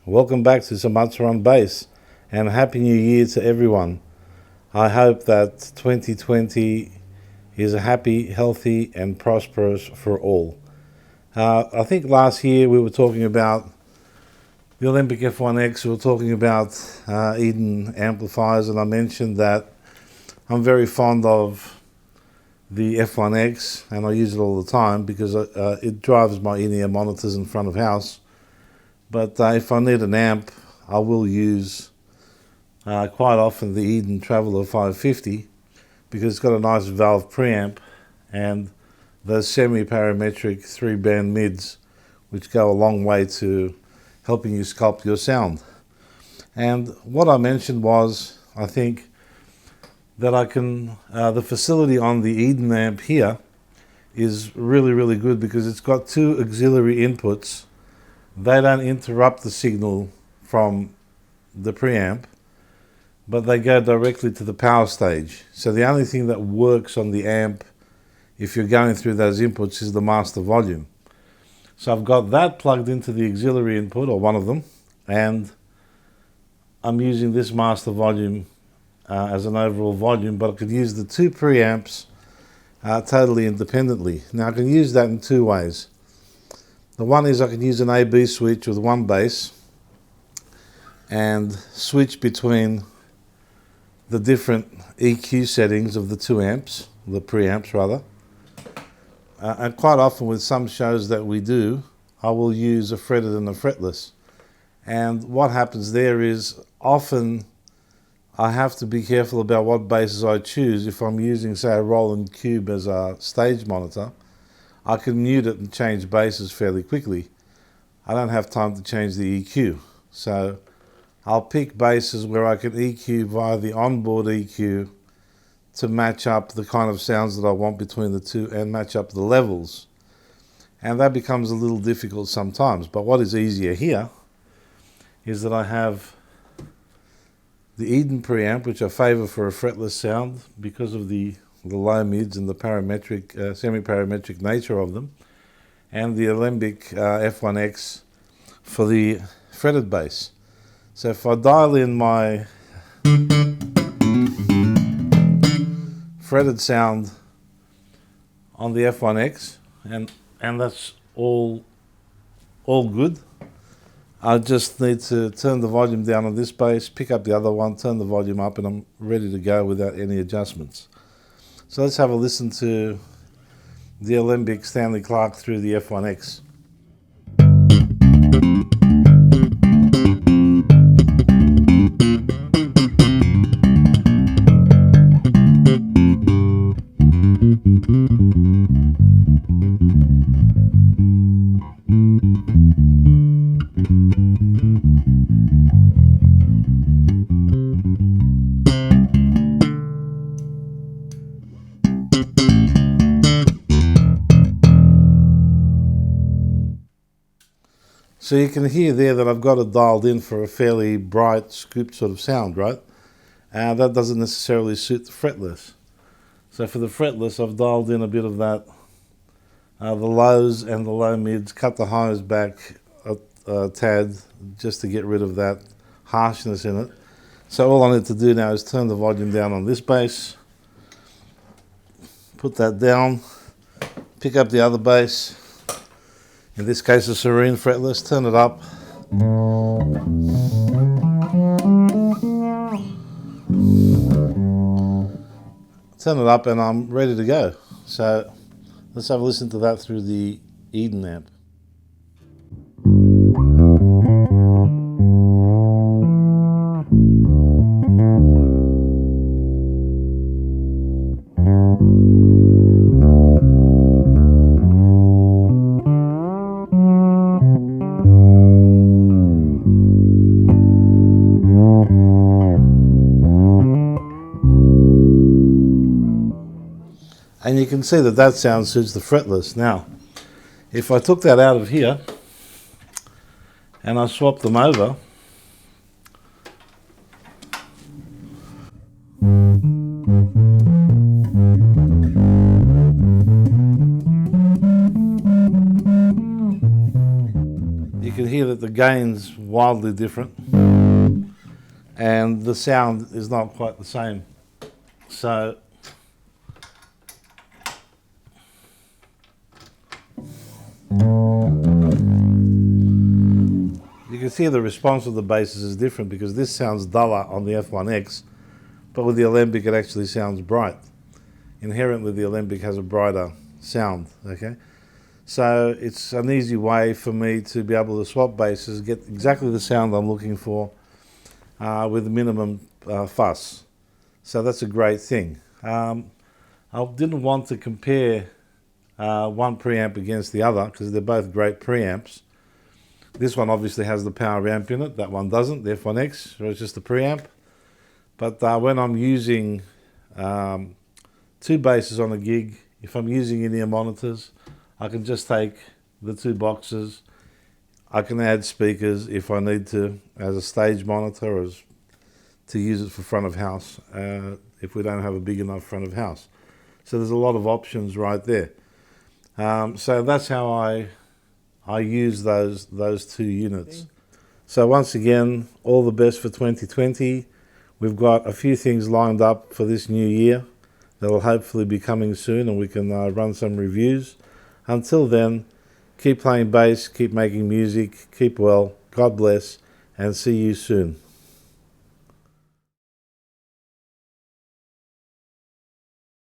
Welcome back to Sumatra on Bass, and Happy New Year to everyone. I hope that 2020 is a happy, healthy, and prosperous for all. I think last year we were talking about the Olympic F1X, we were talking about Eden amplifiers, and I mentioned that I'm very fond of the F1X, and I use it all the time because it drives my in-ear monitors in front of house. But if I need an amp, I will use quite often the Eden Traveller 550 because it's got a nice valve preamp and those semi-parametric 3-band mids, which go a long way to helping you sculpt your sound. And what I mentioned was, I think, that I can, the facility on the Eden amp here is really good because it's got two auxiliary inputs. They don't interrupt the signal from the preamp, but they go directly to the power stage. So the only thing that works on the amp if you're going through those inputs is the master volume. So I've got that plugged into the auxiliary input, or one of them, and I'm using this master volume as an overall volume, but I could use the two preamps totally independently. Now I can use that in two ways. The one is I can use an A/B switch with one bass and switch between the different EQ settings of the two amps, the preamps rather. And quite often with some shows that we do, I will use a fretted and a fretless. And what happens there is often I have to be careful about what basses I choose. If I'm using, say, a Roland Cube as a stage monitor, I can mute it and change basses fairly quickly. I don't have time to change the EQ. So I'll pick basses where I can EQ via the onboard EQ to match up the kind of sounds that I want between the two and match up the levels. And that becomes a little difficult sometimes. But what is easier here is that I have the Eden preamp, which I favor for a fretless sound because of the low mids and the parametric, semi-parametric nature of them, and the Alembic F1X for the fretted bass. So if I dial in my fretted sound on the F1X, and that's all good, I just need to turn the volume down on this bass, pick up the other one, turn the volume up, and I'm ready to go without any adjustments. So let's have a listen to the Alembic Stanley Clarke through the F1X. So you can hear there that I've got it dialed in for a fairly bright, scooped sort of sound, right? That doesn't necessarily suit the fretless. So for the fretless, I've dialed in a bit of that, the lows and the low mids, cut the highs back a tad just to get rid of that harshness in it. So all I need to do now is turn the volume down on this bass, put that down, pick up the other bass, in this case a Serene fretless, turn it up. Turn it up and I'm ready to go. So let's have a listen to that through the Eden amp. And you can see that that sound suits the fretless. Now, if I took that out of here and I swapped them over, can hear that the gain's wildly different and the sound is not quite the same. So you can see the response of the basses is different because this sounds duller on the F1X, but with the Alembic it actually sounds bright. Inherently the Alembic has a brighter sound, okay? So it's an easy way for me to be able to swap basses, get exactly the sound I'm looking for with minimum fuss. So that's a great thing. I didn't want to compare one preamp against the other because they're both great preamps. This one obviously has the power amp in it, that one doesn't, the F1X, so it's just a preamp. But when I'm using two basses on a gig, if I'm using in-ear monitors, I can just take the two boxes. I can add speakers if I need to as a stage monitor or to use it for front of house if we don't have a big enough front of house. So there's a lot of options right there. So that's how I use those two units. So once again, all the best for 2020. We've got a few things lined up for this new year that will hopefully be coming soon and we can run some reviews. Until then, keep playing bass, keep making music, keep well, God bless, and see you soon.